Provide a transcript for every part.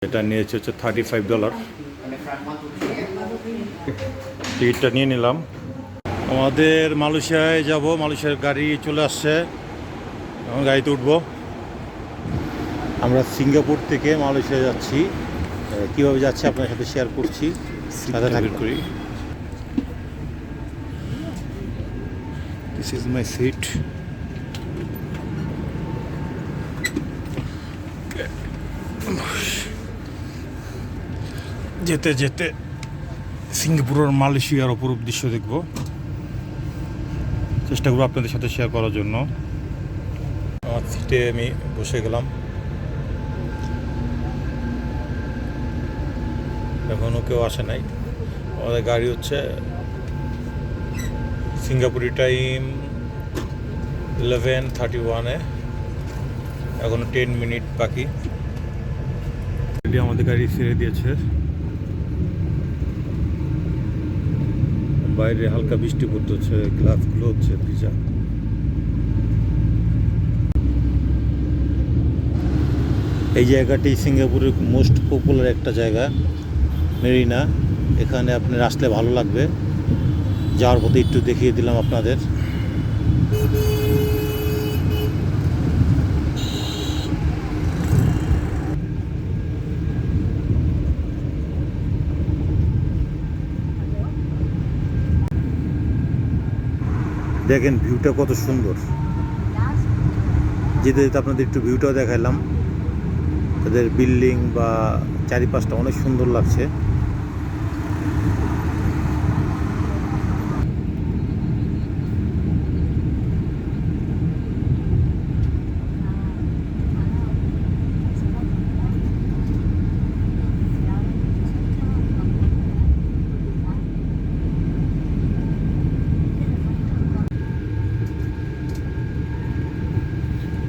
এটা নিয়েছে হচ্ছে $35। টিকিটটা নিয়ে নিলাম। আমাদের মালয়েশিয়ায় যাব, মালয়েশিয়ার গাড়ি চলে আসছে, এখন গাড়িতে উঠবো। আমরা সিঙ্গাপুর থেকে মালয়েশিয়া যাচ্ছি, কীভাবে যাচ্ছি আপনার সাথে শেয়ার করছি, সাথে থাকবেন। This is my seat. যেতে যেতে সিঙ্গাপুরের মালয়েশিয়ার অপরূপ দৃশ্য দেখব, চেষ্টা করবো আপনাদের সাথে শেয়ার করার জন্য। আমার সিটে আমি বসে গেলাম, এখনও কেউ আসে নাই। আমাদের গাড়ি হচ্ছে সিঙ্গাপুরি টাইম 11:31-এ, এখনও 10 মিনিট বাকি। আমাদের গাড়ি ছেড়ে দিয়েছে, বাইরে হালকা বৃষ্টি পড়তে হচ্ছে, গ্লাসগুলো হচ্ছে ভিজা। এই জায়গাটি সিঙ্গাপুরের মোস্ট পপুলার একটা জায়গা, মেরিনা। এখানে আপনার আসলে ভালো লাগবে। যাওয়ার পথে একটু দেখিয়ে দিলাম আপনাদের। দেখেন ভিউটা কত সুন্দর। যেতে যেতে আপনাদের একটু ভিউটাও দেখাইলাম। তাদের বিল্ডিং বা চারিপাশটা অনেক সুন্দর লাগছে।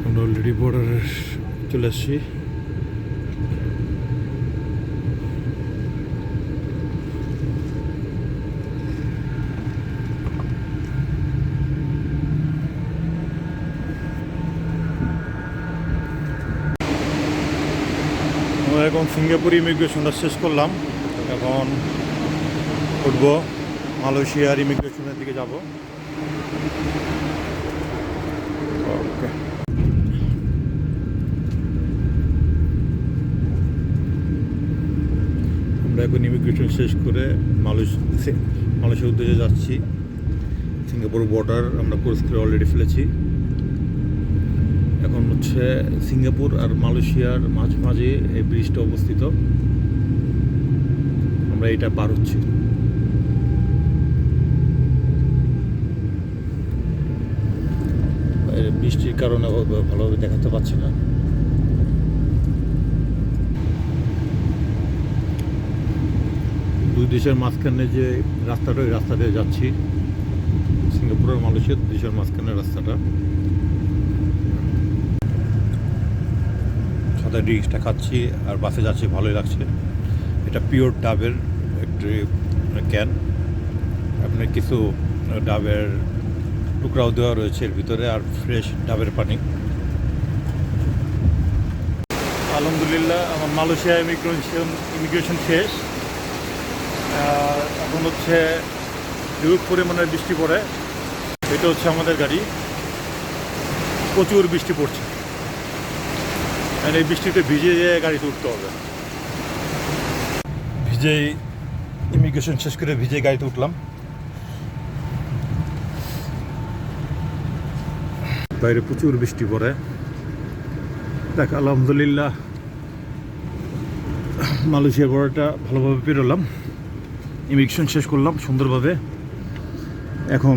আমরা অলরেডি বর্ডারে চলে আসছি। আমরা এখন সিঙ্গাপুর ইমিগ্রেশনটা শেষ করলাম, এখন উঠবো মালয়েশিয়ার ইমিগ্রেশনের দিকে যাব। ওকে, আমরা এখন ইমিগ্রেশন শেষ করে মালয়েশিয়ার উদ্দেশ্যে যাচ্ছি। সিঙ্গাপুর বর্ডার আমরা ক্রস করে অলরেডি ফেলেছি। এখন হচ্ছে সিঙ্গাপুর আর মালয়েশিয়ার মাঝে এই ব্রিজটা অবস্থিত, আমরা এটা পার হচ্ছি। বৃষ্টির কারণে ভালোভাবে দেখাতে পাচ্ছি না। দুই দেশের মাঝখানে যে রাস্তাটা, ওই রাস্তা দিয়ে যাচ্ছি। সিঙ্গাপুর আর মালয়েশিয়ার দুই দেশের মাঝখানে রাস্তাটা। সাথে ড্রিঙ্কসটা খাচ্ছি আর বাসে যাচ্ছি, ভালোই লাগছে। এটা পিওর ডাবের একটি ক্যান, আপনার কিছু ডাবের টুকরাও দেওয়া রয়েছে এর ভিতরে, আর ফ্রেশ ডাবের পানি। আলহামদুলিল্লাহ আমার মালয়েশিয়া ইমিগ্রেশন শেষ। এখন হচ্ছে হিউজ পরিমাণের বৃষ্টি পড়ে। এটা হচ্ছে আমাদের গাড়ি, প্রচুর বৃষ্টি পড়ছে। এই বৃষ্টিতে ভিজে যেয়ে গাড়িতে উঠতে হবে। ভিজেই ইমিগ্রেশন শেষ করে ভিজে গাড়িতে উঠলাম। বাইরে প্রচুর বৃষ্টি পড়ে। দেখ আলহামদুলিল্লাহ মালয়েশিয়ার বর্ডারটা ভালোভাবে পেরোলাম, ইমিগ্রেশন শেষ করলাম সুন্দরভাবে। এখন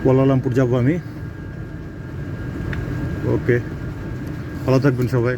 কুয়ালালামপুর যাব আমি। ওকে, ভালো থাকবেন সবাই।